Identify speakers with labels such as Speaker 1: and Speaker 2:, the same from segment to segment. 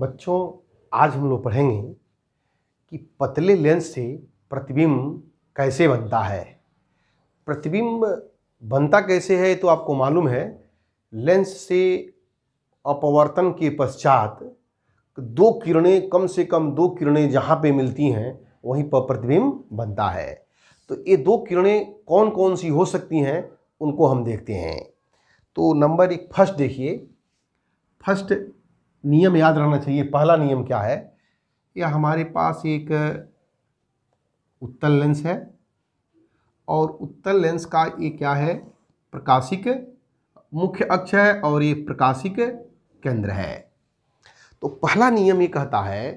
Speaker 1: बच्चों, आज हम लोग पढ़ेंगे कि पतले लेंस से प्रतिबिंब कैसे बनता है। प्रतिबिंब बनता कैसे है तो आपको मालूम है। लेंस से अपवर्तन के पश्चात दो किरणें, कम से कम दो किरणें जहाँ पे मिलती हैं वहीं पर प्रतिबिंब बनता है। तो ये दो किरणें कौन कौन सी हो सकती हैं उनको हम देखते हैं। तो नंबर एक फर्स्ट देखिए, फर्स्ट नियम याद रहना चाहिए। पहला नियम क्या है? यह हमारे पास एक उत्तल लेंस है और उत्तल लेंस का ये क्या है? प्रकाशिक मुख्य अक्ष है और ये प्रकाशिक केंद्र है। तो पहला नियम ये कहता है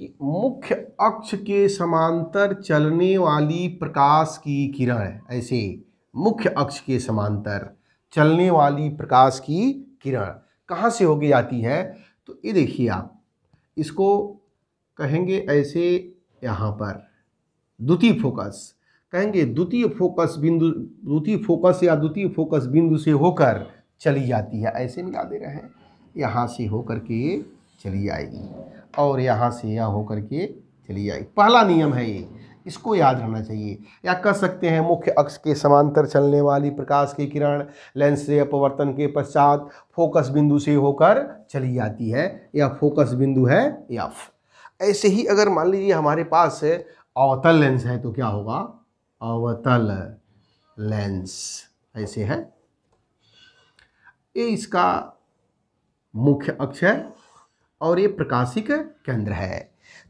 Speaker 1: कि मुख्य अक्ष के समांतर चलने वाली प्रकाश की किरण, ऐसे मुख्य अक्ष के समांतर चलने वाली प्रकाश की किरण कहाँ से होके जाती है? तो ये देखिए, आप इसको कहेंगे ऐसे, यहाँ पर द्वितीय फोकस कहेंगे, द्वितीय फोकस बिंदु, द्वितीय फोकस या द्वितीय फोकस बिंदु से होकर चली जाती है। ऐसे मिला दे रहे हैं, यहाँ से होकर के चली जाएगी और यहाँ से यह होकर के चली जाएगी। पहला नियम है ये, इसको याद रहना चाहिए। या कह सकते हैं मुख्य अक्ष के समांतर चलने वाली प्रकाश की किरण लेंस से अपवर्तन के पश्चात फोकस बिंदु से होकर चली जाती है। यह फोकस बिंदु है एफ। ऐसे ही अगर मान लीजिए हमारे पास अवतल लेंस है तो क्या होगा? अवतल लेंस ऐसे है, ये इसका मुख्य अक्ष है और ये प्रकाशिक केंद्र है।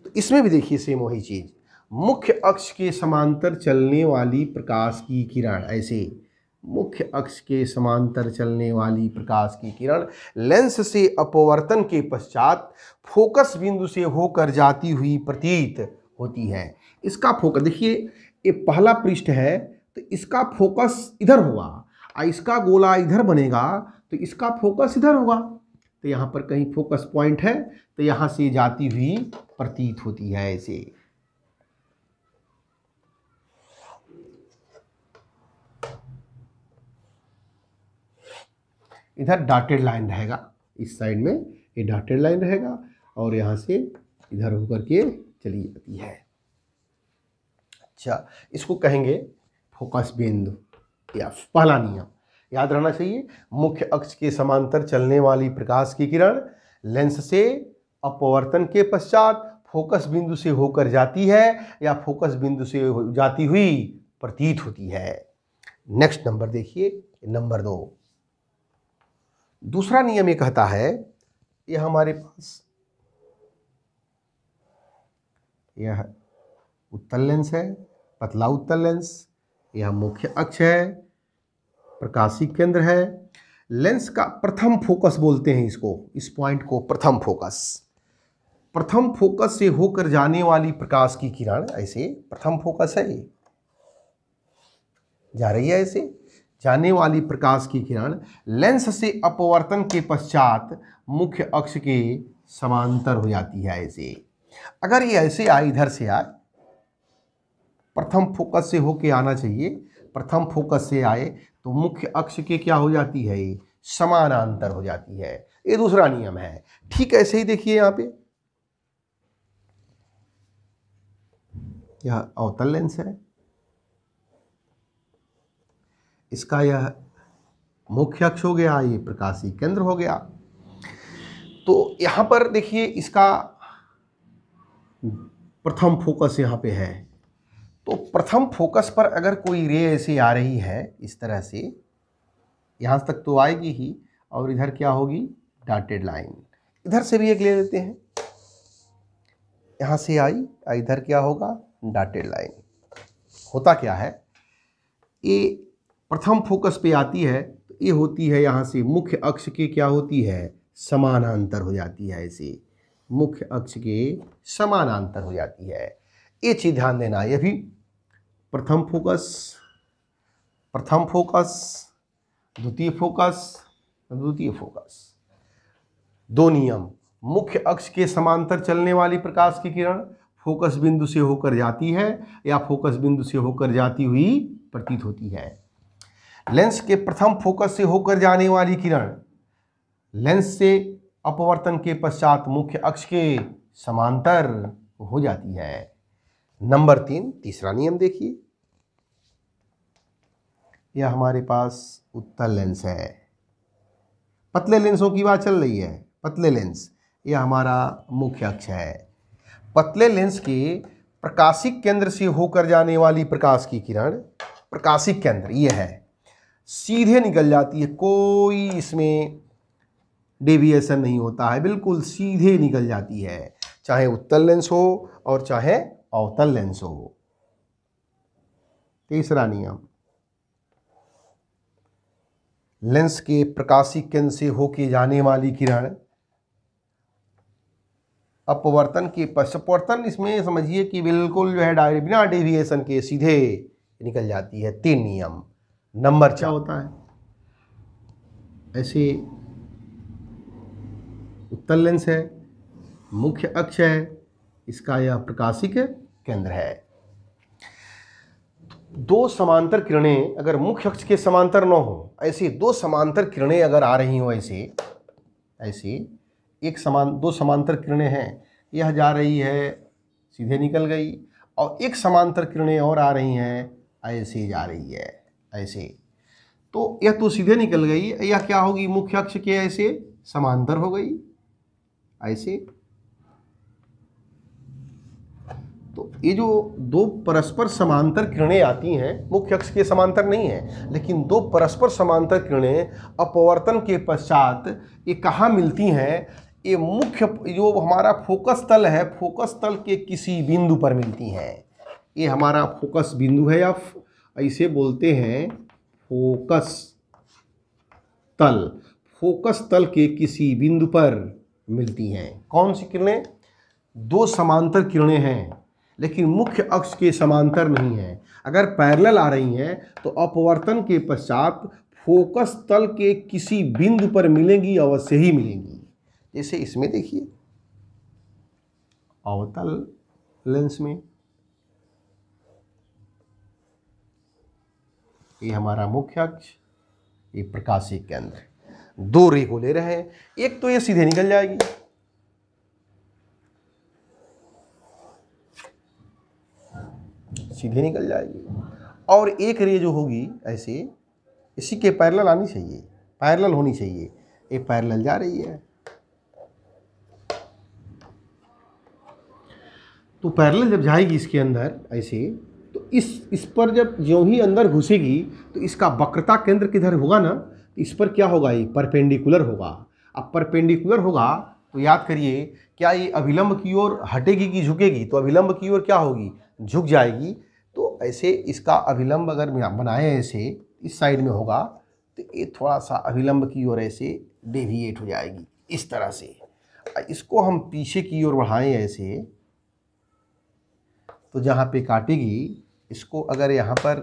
Speaker 1: तो इसमें भी देखिए सेम वही चीज़, मुख्य अक्ष के समांतर चलने वाली प्रकाश की किरण, ऐसे मुख्य अक्ष के समांतर चलने वाली प्रकाश की किरण लेंस से अपवर्तन के पश्चात फोकस बिंदु से होकर जाती हुई प्रतीत होती है। इसका फोकस देखिए, ये पहला पृष्ठ है तो इसका फोकस इधर होगा और इसका गोला इधर बनेगा तो इसका फोकस इधर होगा। तो यहाँ पर कहीं फोकस पॉइंट है तो यहाँ से जाती हुई प्रतीत होती है। ऐसे इधर डॉटेड लाइन रहेगा, इस साइड में ये डॉटेड लाइन रहेगा और यहाँ से इधर होकर के चली जाती है। अच्छा, इसको कहेंगे फोकस बिंदु या पहला नियम याद रहना चाहिए। मुख्य अक्ष के समांतर चलने वाली प्रकाश की किरण लेंस से अपवर्तन के पश्चात फोकस बिंदु से होकर जाती है या फोकस बिंदु से जाती हुई प्रतीत होती है। नेक्स्ट नंबर देखिए, नंबर 2। दूसरा नियम ये कहता है, यह हमारे पास यह उत्तल लेंस है, पतला उत्तल लेंस, यह मुख्य अक्ष है, प्रकाशिक केंद्र है। लेंस का प्रथम फोकस बोलते हैं इसको, इस पॉइंट को प्रथम फोकस। प्रथम फोकस से होकर जाने वाली प्रकाश की किरण, ऐसे प्रथम फोकस है, ये जा रही है, ऐसे जाने वाली प्रकाश की किरण लेंस से अपवर्तन के पश्चात मुख्य अक्ष के समांतर हो जाती है। ऐसे अगर ये ऐसे आए, इधर से आए, प्रथम फोकस से होके आना चाहिए, प्रथम फोकस से आए तो मुख्य अक्ष के क्या हो जाती है? ये समानांतर हो जाती है। ये दूसरा नियम है। ठीक ऐसे ही देखिए, यहाँ पे यह अवतल लेंस है, इसका यह मुख्य अक्ष हो गया, ये प्रकाशिक केंद्र हो गया। तो यहाँ पर देखिए, इसका प्रथम फोकस यहाँ पे है। तो प्रथम फोकस पर अगर कोई रे ऐसे आ रही है इस तरह से, यहाँ तक तो आएगी ही और इधर क्या होगी? Dotted line. इधर से भी एक ले लेते हैं, यहाँ से आई, इधर क्या होगा? Dotted line. होता क्या है, ये प्रथम फोकस पे आती है तो ये होती है यहाँ से मुख्य अक्ष के क्या होती है? समानांतर हो जाती है। ऐसे मुख्य अक्ष के समानांतर हो जाती है। ये चीज़ ध्यान देना। ये भी प्रथम फोकस, प्रथम फोकस, द्वितीय फोकस, द्वितीय फोकस, दो नियम। मुख्य अक्ष के समांतर चलने वाली प्रकाश की किरण फोकस बिंदु से होकर जाती है या फोकस बिंदु से होकर जाती हुई प्रतीत होती है। लेंस के प्रथम फोकस से होकर जाने वाली किरण लेंस से अपवर्तन के पश्चात मुख्य अक्ष के समांतर हो जाती है। नंबर 3, तीसरा नियम देखिए। यह हमारे पास उत्तल लेंस है। पतले लेंसों की बात चल रही है। पतले लेंस, यह हमारा मुख्य अक्ष है। पतले लेंस के प्रकाशिक केंद्र से होकर जाने वाली प्रकाश की किरण, प्रकाशिक केंद्र यह है, सीधे निकल जाती है। कोई इसमें डेविएशन नहीं होता है, बिल्कुल सीधे निकल जाती है, चाहे उत्तल लेंस हो और चाहे अवतल लेंस हो। तीसरा नियम, लेंस के प्रकाशिक केंद्र से होके जाने वाली किरण अपवर्तन के अपवर्तन, इसमें समझिए कि बिल्कुल जो है डायरेक्ट बिना डेविएशन के सीधे निकल जाती है। 3 नियम। नंबर 4 होता है, ऐसे उत्तल लेंस है, मुख्य अक्ष है, इसका यह प्रकाशिक केंद्र है। दो समांतर किरणें अगर मुख्य अक्ष के समांतर न हो, ऐसे दो समांतर किरणें अगर आ रही हो, ऐसे दो समांतर किरणें हैं, यह जा रही है सीधे निकल गई, और एक समांतर किरणें और आ रही हैं, ऐसे जा रही है, ऐसे, तो यह तो सीधे निकल गई, यह क्या होगी, मुख्य अक्ष के ऐसे समांतर हो गई, ऐसे। तो ये जो दो परस्पर समांतर किरणें आती हैं, मुख्य अक्ष के समांतर नहीं है, लेकिन दो परस्पर समांतर किरणें अपवर्तन के पश्चात ये कहाँ मिलती हैं, ये मुख्य जो हमारा फोकस तल है, फोकस तल के किसी बिंदु पर मिलती हैं। ये हमारा फोकस बिंदु है, या इसे बोलते हैं फोकस तल। फोकस तल के किसी बिंदु पर मिलती हैं। कौन सी किरणें? दो समांतर किरणें हैं, लेकिन मुख्य अक्ष के समांतर नहीं है। अगर पैरेलल आ रही हैं तो अपवर्तन के पश्चात फोकस तल के किसी बिंदु पर मिलेंगी, अवश्य ही मिलेंगी। जैसे इसमें देखिए, अवतल लेंस में ये हमारा मुख्य अक्ष, ये प्रकाशिक केंद्र, दो रे को ले रहे हैं। एक तो ये सीधे निकल जाएगी, सीधे निकल जाएगी, और एक रे जो होगी ऐसे इसी के पैरेलल आनी चाहिए, पैरेलल होनी चाहिए। ये पैरेलल जा रही है, तो पैरेलल जब जाएगी इसके अंदर ऐसे, तो इस पर जब ज्यों ही अंदर घुसेगी तो इसका वक्रता केंद्र किधर होगा ना, इस पर क्या होगा, ये परपेंडिकुलर होगा। अब परपेंडिकुलर होगा तो याद करिए, क्या ये अभिलंब की ओर हटेगी कि झुकेगी? तो अभिलंब की ओर क्या होगी, झुक जाएगी। तो ऐसे इसका अभिलंब अगर बनाए ऐसे इस साइड में होगा, तो ये थोड़ा सा अभिलंब की ओर ऐसे डेविएट हो जाएगी इस तरह से। इसको हम पीछे की ओर बढ़ाएं ऐसे, तो जहाँ पे काटेगी इसको, अगर यहाँ पर,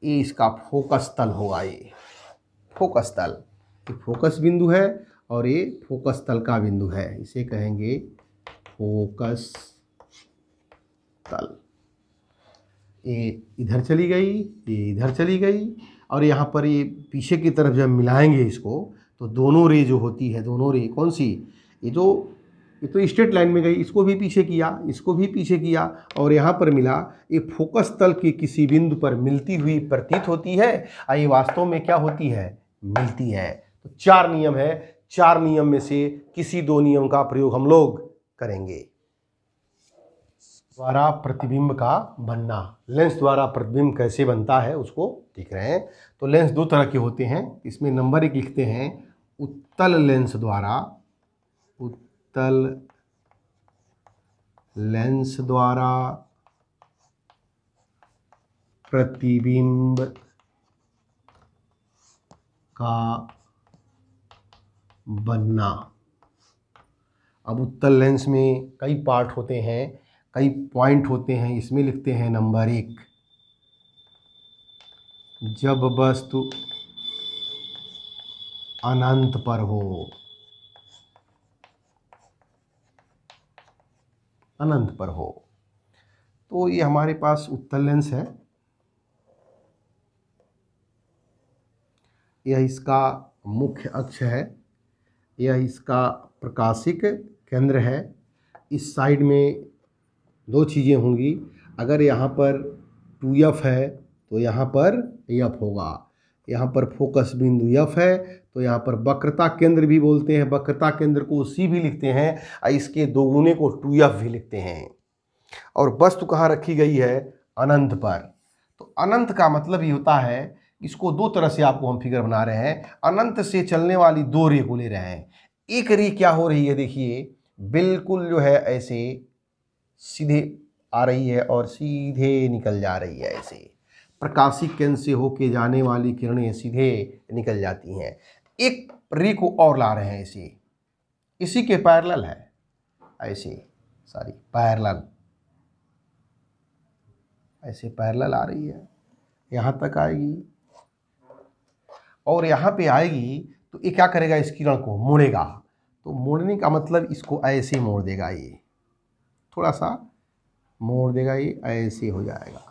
Speaker 1: ये इसका फोकस तल होगा। ये फोकस तल, ये फोकस बिंदु है और ये फोकस तल का बिंदु है, इसे कहेंगे फोकस तल। ये इधर चली गई, ये इधर चली गई, और यहाँ पर ये पीछे की तरफ जब मिलाएंगे इसको, तो दोनों रे जो होती है, दोनों रे कौन सी, ये तो स्ट्रेट लाइन में गई, इसको भी पीछे किया, इसको भी पीछे किया, और यहाँ पर मिला। ये फोकस तल के किसी बिंदु पर मिलती हुई प्रतीत होती है, और ये वास्तव में क्या होती है, मिलती है। तो 4 नियम है, 4 नियम में से किसी 2 नियम का प्रयोग हम लोग करेंगे। द्वारा प्रतिबिंब का बनना, लेंस द्वारा प्रतिबिंब कैसे बनता है उसको देख रहे हैं। तो लेंस 2 तरह के होते हैं, इसमें नंबर 1 लिखते हैं, उत्तल लेंस द्वारा, उत्तल लेंस द्वारा प्रतिबिंब का बनना। अब उत्तल लेंस में कई पार्ट होते हैं, कई पॉइंट होते हैं, इसमें लिखते हैं नंबर 1, जब वस्तु अनंत पर हो, अनंत पर हो, तो ये हमारे पास उत्तल लेंस है। यह इसका मुख्य अक्ष है, यह इसका प्रकाशिक केंद्र है। इस साइड में दो चीज़ें होंगी, अगर यहाँ पर 2F है तो यहाँ पर F होगा। यहाँ पर फोकस बिंदु F है तो यहाँ पर वक्रता केंद्र भी बोलते हैं, वक्रता केंद्र को C भी लिखते हैं और इसके दोगुने को 2F भी लिखते हैं। और वस्तु कहाँ रखी गई है? अनंत पर। तो अनंत का मतलब ये होता है, इसको दो तरह से आपको हम फिगर बना रहे हैं। अनंत से चलने वाली दो रे को ले रहे हैं। एक रे क्या हो रही है, देखिए बिल्कुल जो है ऐसे सीधे आ रही है और सीधे निकल जा रही है। ऐसे प्रकाशिक केंद्र से होके जाने वाली किरणें सीधे निकल जाती हैं। एक रे को और ला रहे हैं ऐसे, इसी के पैरेलल है, ऐसे पैरेलल, ऐसे पैरेलल आ रही है, यहाँ तक आएगी और यहाँ पे आएगी तो ये क्या करेगा, इस किरण को मोड़ेगा। तो मोड़ने का मतलब इसको ऐसे मोड़ देगा, ये थोड़ा सा मोड़ देगा, ये ऐसे हो जाएगा।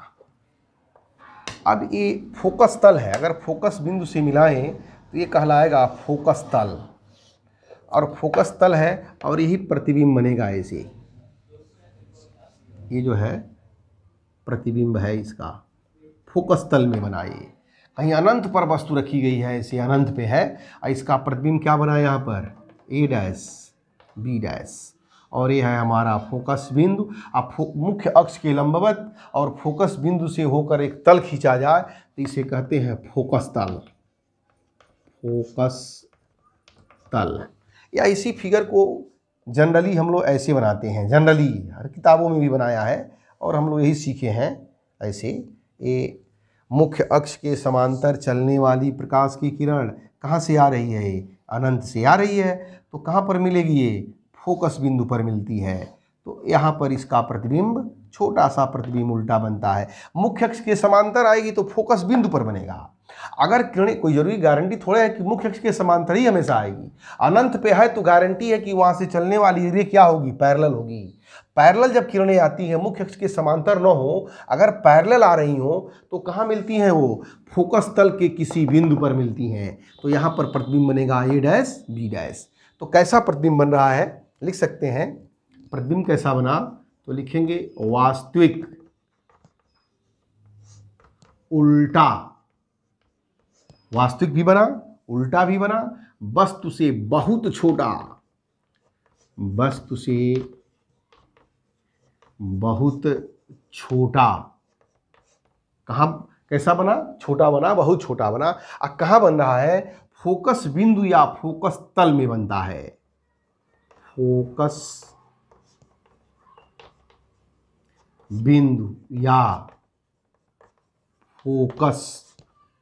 Speaker 1: अब ये फोकस तल है, अगर फोकस बिंदु से मिलाएं तो ये कहलाएगा फोकस तल, और फोकस तल है और यही प्रतिबिंब बनेगा ऐसे। ये जो है प्रतिबिंब है इसका, फोकस तल में बना। ये कहीं अनंत पर वस्तु रखी गई है, ऐसे अनंत पे है, और इसका प्रतिबिंब क्या बना यहाँ पर, A' B', और ये है हमारा फोकस बिंदु। अब मुख्य अक्ष के लंबवत और फोकस बिंदु से होकर एक तल खींचा जाए तो इसे कहते हैं फोकस तल, फोकस तल। या इसी फिगर को जनरली हम लोग ऐसे बनाते हैं, जनरली हर किताबों में भी बनाया है और हम लोग यही सीखे हैं ऐसे। ये मुख्य अक्ष के समांतर चलने वाली प्रकाश की किरण कहाँ से आ रही है, अनंत से आ रही है, तो कहाँ पर मिलेगी, ये फोकस बिंदु पर मिलती है। तो यहाँ पर इसका प्रतिबिंब, छोटा सा प्रतिबिंब उल्टा बनता है। मुख्य अक्ष के समांतर आएगी तो फोकस बिंदु पर बनेगा। अगर किरणें, कोई जरूरी गारंटी थोड़ा है कि मुख्य अक्ष के समांतर ही हमेशा आएगी। अनंत पे है तो गारंटी है कि वहाँ से चलने वाली रे क्या होगी, पैरेलल होगी। पैरेलल जब किरणें आती हैं, मुख्य अक्ष के समांतर न हो, अगर पैरेलल आ रही हो तो कहाँ मिलती हैं, वो फोकस तल के किसी बिंदु पर मिलती हैं। तो यहाँ पर प्रतिबिंब बनेगा A' B'। तो कैसा प्रतिबिंब बन रहा है लिख सकते हैं, प्रतिबिंब कैसा बना तो लिखेंगे वास्तविक उल्टा, वास्तविक भी बना उल्टा भी बना, वस्तु से बहुत छोटा, वस्तु से बहुत छोटा। कहाँ कैसा बना, छोटा बना, बहुत छोटा बना। अब कहाँ बन रहा है, फोकस बिंदु या फोकस तल में बनता है, फोकस बिंदु या फोकस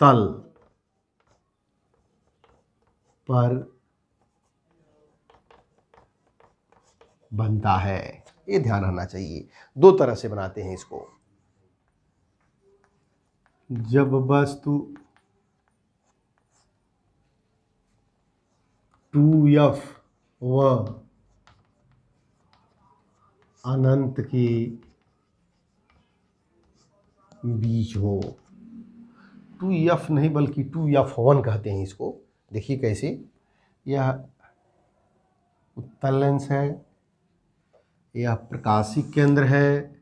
Speaker 1: तल पर बनता है। ये ध्यान रखना चाहिए। दो तरह से बनाते हैं इसको। जब वस्तु 2F व अनंत के बीच हो, 2F नहीं बल्कि 2F1 कहते हैं इसको। देखिए कैसे, यह उत्तल लेंस है, यह प्रकाशिक केंद्र है,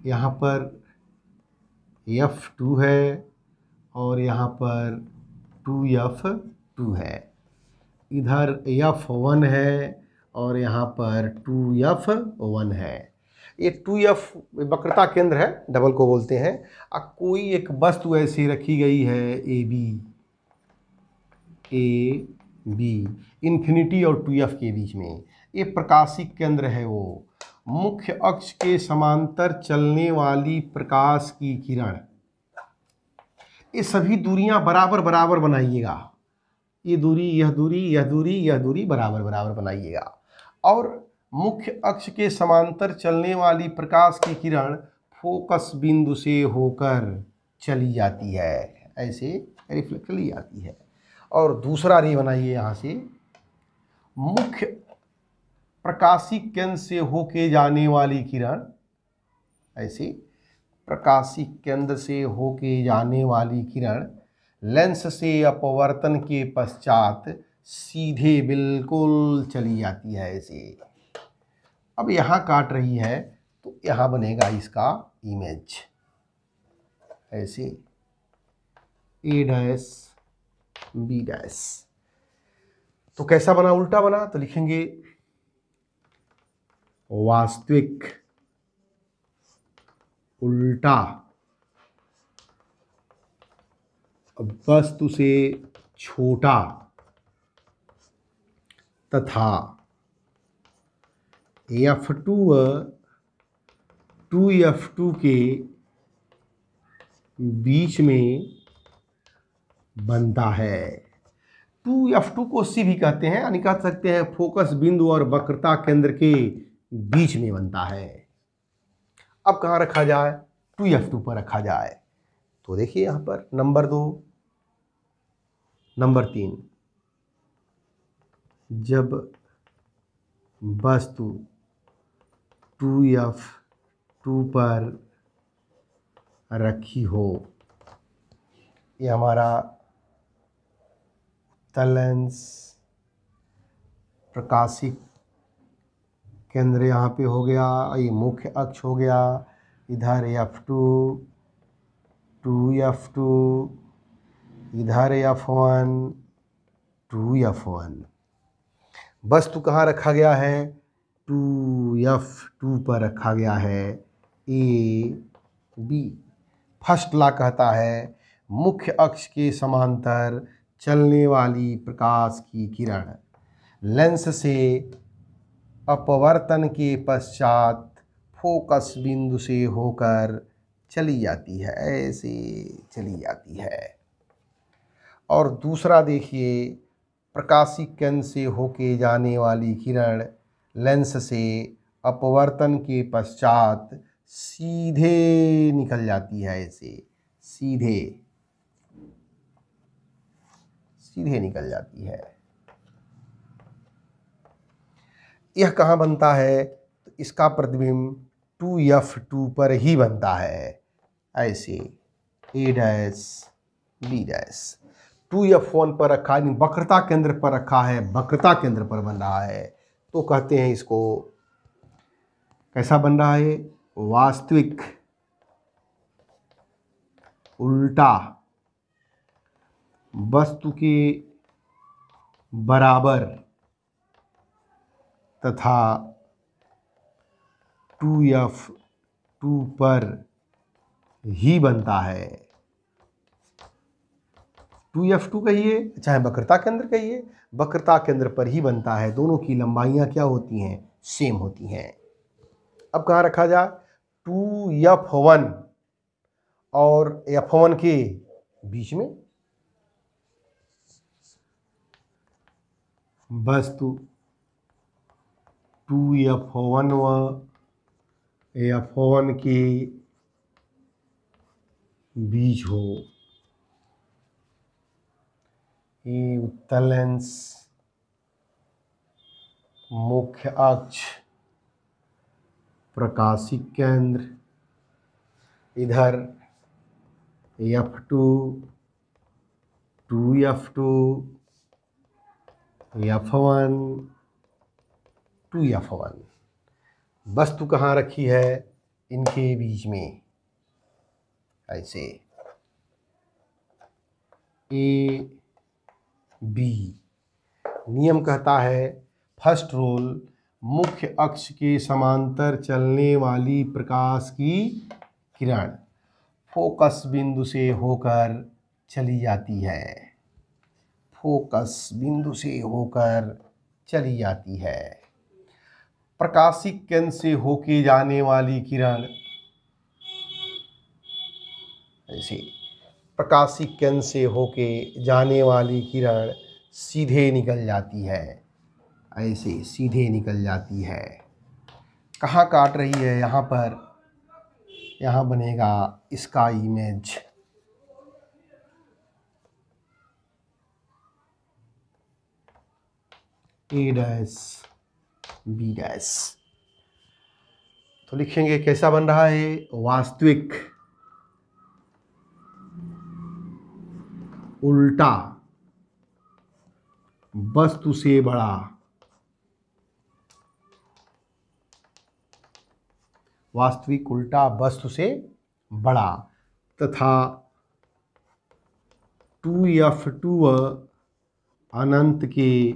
Speaker 1: यहाँ पर F2 है और यहाँ पर 2F2 है, इधर F1 है और यहाँ पर 2F1 है। ये 2F वक्रता केंद्र है, डबल को बोलते हैं। अब कोई एक वस्तु ऐसी रखी गई है ए बी इन्फिनिटी और 2F के बीच में, ये प्रकाशिक केंद्र है। वो मुख्य अक्ष के समांतर चलने वाली प्रकाश की किरण, ये सभी दूरियां बराबर बराबर बनाइएगा। ये दूरी, यह दूरी, यह दूरी, यह दूरी बराबर बराबर बनाइएगा। और मुख्य अक्ष के समांतर चलने वाली प्रकाश की किरण फोकस बिंदु से होकर चली जाती है, ऐसे रिफ्लेक्ट चली जाती है। और दूसरा रे बनाइए यहाँ से, मुख्य प्रकाशिक केंद्र से होके जाने वाली किरण, ऐसे प्रकाशिक केंद्र से होके जाने वाली किरण लेंस से अपवर्तन के पश्चात सीधे बिल्कुल चली जाती है ऐसे। अब यहाँ काट रही है तो यहाँ बनेगा इसका इमेज ऐसे ए डैश बी डैश। तो कैसा बना, उल्टा बना, तो लिखेंगे वास्तविक उल्टा वस्तु से छोटा तथा F2 2F2 के बीच में बनता है। 2F2 को C भी कहते हैं, यानी कह सकते हैं फोकस बिंदु और वक्रता केंद्र के बीच में बनता है। अब कहाँ रखा जाए, 2F2 पर रखा जाए। तो देखिए यहाँ पर नंबर 2, नंबर 3, जब वस्तु 2F2 पर रखी हो, ये हमारा उत्तल लेंस प्रकाशिक केंद्र यहाँ पे हो गया, ये मुख्य अक्ष हो गया, इधर F2 2F2, इधर F1 2F1। वस्तु कहाँ रखा गया है, 2F2 पर रखा गया है ए बी। फर्स्ट लॉ कहता है मुख्य अक्ष के समांतर चलने वाली प्रकाश की किरण लेंस से अपवर्तन के पश्चात फोकस बिंदु से होकर चली जाती है, ऐसे चली जाती है। और दूसरा देखिए, प्रकाशिक केंद्र से होके जाने वाली किरण लेंस से अपवर्तन के पश्चात सीधे निकल जाती है, ऐसे सीधे सीधे निकल जाती है। यह कहाँ बनता है, तो इसका प्रतिबिंब 2F2 पर ही बनता है, ऐसे ए डैश बी डैश। 2F1 पर रखा है, वक्रता केंद्र पर रखा है, वक्रता केंद्र पर बन रहा है, तो कहते हैं इसको कैसा बन रहा है, वास्तविक उल्टा वस्तु के बराबर तथा 2F2 पर ही बनता है। 2F2 कहिए चाहे वक्रता केंद्र कहिए, वक्रता केंद्र पर ही बनता है। दोनों की लंबाइयाँ क्या होती हैं, सेम होती हैं। अब कहाँ रखा जाए, 2F1 और F1 के बीच में वस्तु 2F1 व F1 के बीच हो। ये उत्तल लेंस मुख्य अक्ष प्रकाशिक केंद्र, इधर F2 2F2 F1 2F1। वस्तु कहाँ रखी है, इनके बीच में, ऐसे ए बी। नियम कहता है फर्स्ट रूल, मुख्य अक्ष के समांतर चलने वाली प्रकाश की किरण फोकस बिंदु से होकर चली जाती है, फोकस बिंदु से होकर चली जाती है। प्रकाशिक केंद्र से होके जाने वाली किरण, ऐसे प्रकाशिक केंद्र से होके जाने वाली किरण सीधे निकल जाती है, ऐसे सीधे निकल जाती है। कहाँ काट रही है, यहाँ पर, यहाँ बनेगा इसका image A dash B dash. तो लिखेंगे कैसा बन रहा है, वास्तविक उल्टा वस्तु से बड़ा, वास्तविक उल्टा वस्तु से बड़ा, तथा 2f2 अनंत के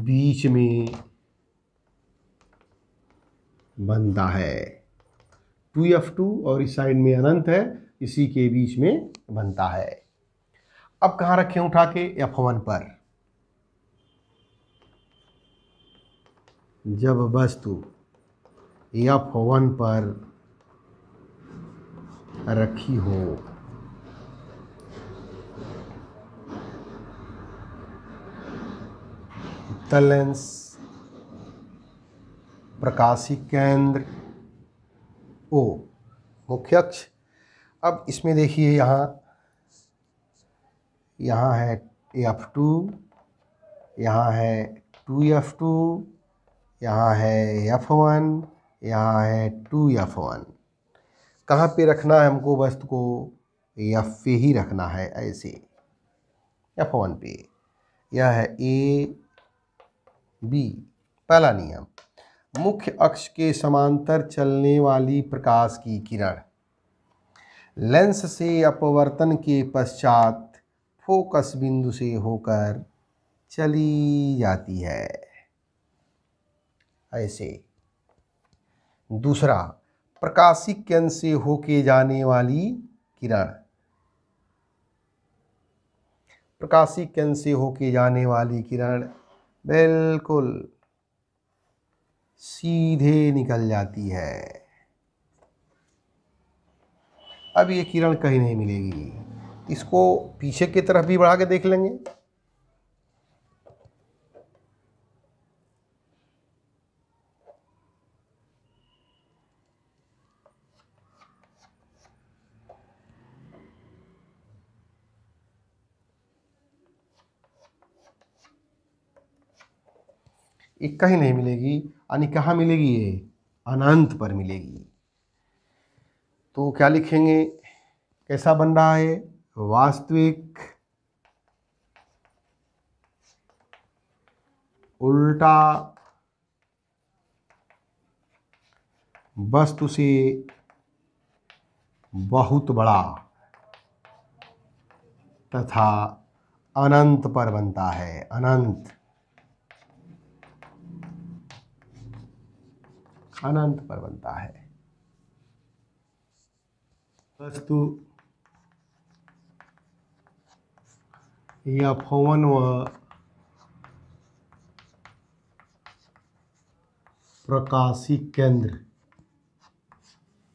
Speaker 1: बीच में बनता है। 2f2 और इस साइड में अनंत है, इसी के बीच में बनता है। अब कहाँ रखें उठा के? f1 पर। जब वस्तु f1 पर रखी हो उत्तल लेंस, प्रकाशिक केंद्र O, मुख्य अक्ष। अब इसमें देखिए यहाँ है f2, यहाँ है 2f2, यहाँ है f1, यहाँ है 2f1। कहाँ पे रखना है हमको वस्तु को? f पे ही रखना है, ऐसे f1 पे। यह है A B। पहला नियम, मुख्य अक्ष के समांतर चलने वाली प्रकाश की किरण लेंस से अपवर्तन के पश्चात फोकस बिंदु से होकर चली जाती है, ऐसे। दूसरा, प्रकाशिक केंद्र से होके जाने वाली किरण, प्रकाशिक केंद्र से होके जाने वाली किरण बिल्कुल सीधे निकल जाती है। अब ये किरण कहीं नहीं मिलेगी। इसको पीछे की तरफ भी बढ़ा के देख लेंगे। ये कहीं नहीं मिलेगी, यानी कहाँ मिलेगी? ये अनंत पर मिलेगी। तो क्या लिखेंगे? कैसा बन रहा है? वास्तविक उल्टा वस्तु से बहुत बड़ा तथा अनंत पर बनता है। अनंत पर बनता है। वस्तु f1 व प्रकाशिक केंद्र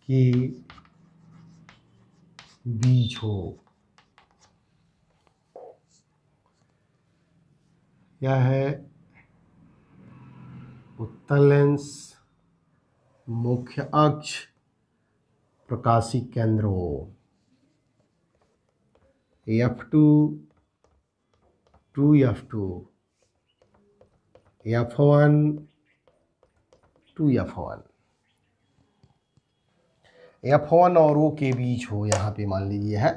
Speaker 1: के बीच हो। यह है उत्तल लेंस, मुख्य अक्ष, प्रकाशिक केंद्र हो। f2 2f2, f1 2f1, f1 और O के बीच हो। यहाँ पे मान लीजिए है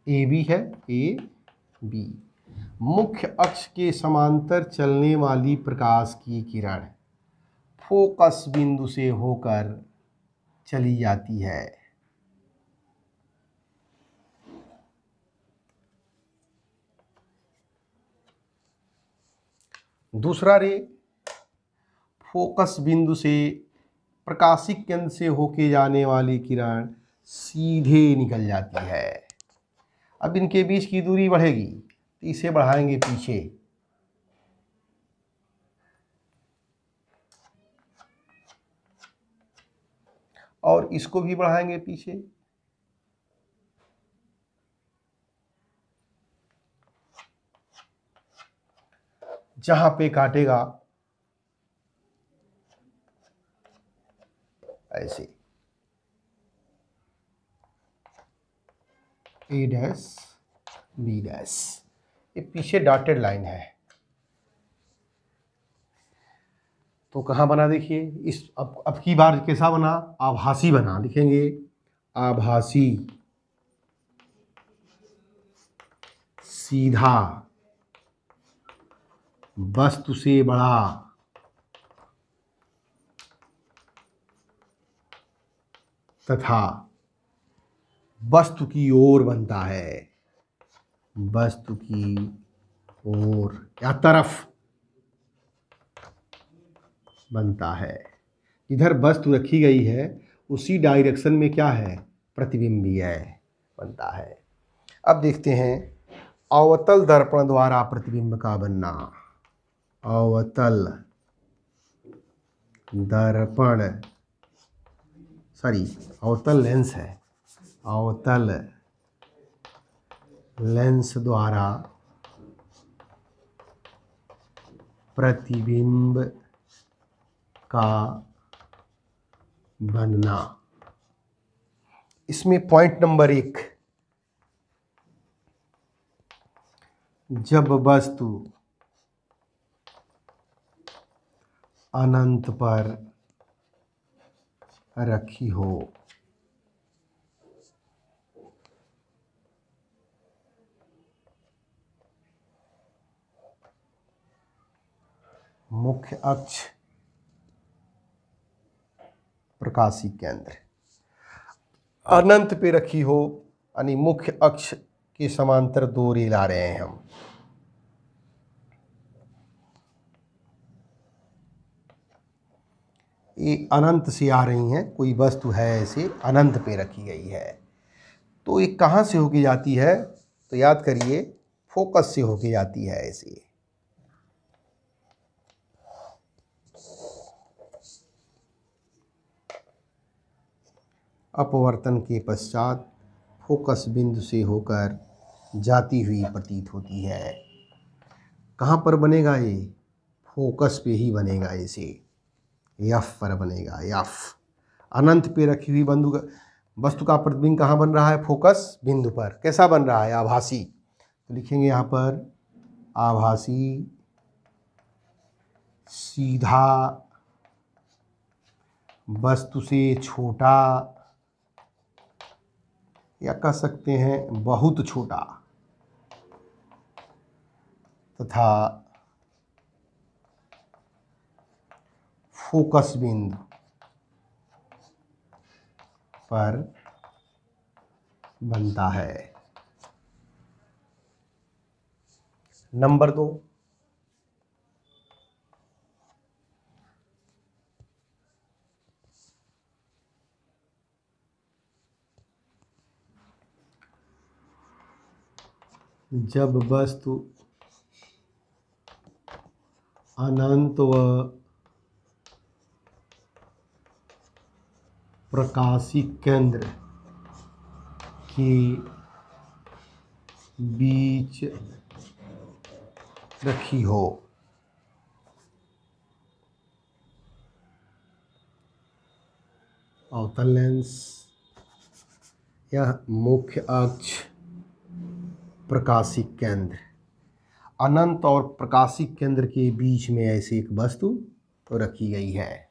Speaker 1: AB है, AB। मुख्य अक्ष के समांतर चलने वाली प्रकाश की किरण फोकस बिंदु से होकर चली जाती है। दूसरा रे, फोकस बिंदु से प्रकाशिक केंद्र से होके जाने वाली किरण सीधे निकल जाती है। अब इनके बीच की दूरी बढ़ेगी, तो इसे बढ़ाएंगे पीछे। और इसको भी बढ़ाएंगे पीछे। जहां पे काटेगा ऐसे A डैश B डैश, ये पीछे डॉटेड लाइन है। तो कहाँ बना? देखिए इस अब की बार कैसा बना? आभासी बना। लिखेंगे आभासी, सीधा, वस्तु से बड़ा, तथा वस्तु की ओर बनता है, वस्तु की ओर या तरफ बनता है। इधर वस्तु रखी गई है उसी डायरेक्शन में क्या है, प्रतिबिंब भी है, बनता है। अब देखते हैं अवतल दर्पण द्वारा प्रतिबिंब का बनना। अवतल दर्पण, अवतल लेंस है, अवतल लेंस द्वारा प्रतिबिंब का बनना। इसमें पॉइंट नंबर 1, जब वस्तु अनंत पर रखी हो, मुख्य अक्ष प्रकाशिक केंद्र अनंत पे रखी हो, यानी मुख्य अक्ष के समांतर 2 रेल आ रहे हैं हम। ये अनंत से आ रही हैं, कोई वस्तु है ऐसे अनंत पे रखी गई है, तो ये कहाँ से होके जाती है, तो याद करिए फोकस से होके जाती है ऐसे। अपवर्तन के पश्चात फोकस बिंदु से होकर जाती हुई प्रतीत होती है। कहाँ पर बनेगा ये, फोकस पे ही बनेगा, ऐसे एफ पर बनेगा। एफ अनंत पे रखी हुई वस्तु का प्रतिबिंब कहाँ बन रहा है, फोकस बिंदु पर। कैसा बन रहा है, आभासी। तो लिखेंगे यहाँ पर आभासी, सीधा, वस्तु से छोटा, या कह सकते हैं बहुत छोटा, तथा फोकस बिंदु पर बनता है। नंबर 2, जब वस्तु अनंत व प्रकाशिक केंद्र के बीच रखी हो, अवतल लेंस यह मुख्य अक्ष प्रकाशिक केंद्र, अनंत और प्रकाशिक केंद्र के बीच में ऐसी एक वस्तु तो रखी गई है,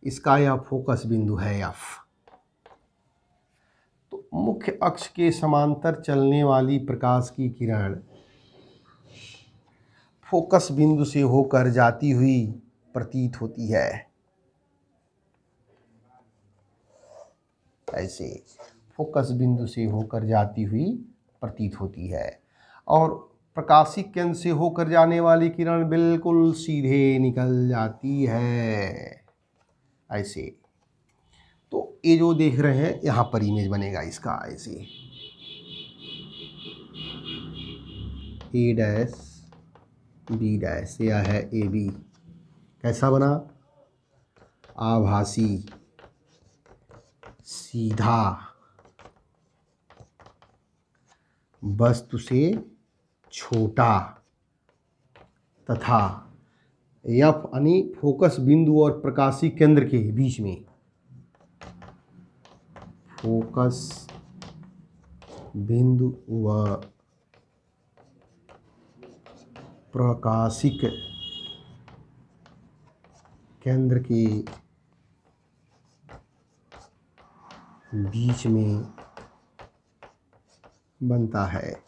Speaker 1: इसका यह फोकस बिंदु है एफ। तो मुख्य अक्ष के समांतर चलने वाली प्रकाश की किरण फोकस बिंदु से होकर जाती हुई प्रतीत होती है, ऐसे फोकस बिंदु से होकर जाती हुई प्रतीत होती है। और प्रकाशिक केंद्र से होकर जाने वाली किरण बिल्कुल सीधे निकल जाती है, ऐसे। तो ये जो देख रहे हैं यहाँ पर इमेज बनेगा इसका, ऐसे ए डैश बी डैश, यह है ए बी। कैसा बना, आभासी, सीधा, वस्तु से छोटा, तथा एफ यानी फोकस बिंदु और प्रकाशिक केंद्र के बीच में, फोकस बिंदु व प्रकाशिक केंद्र के बीच में बनता है।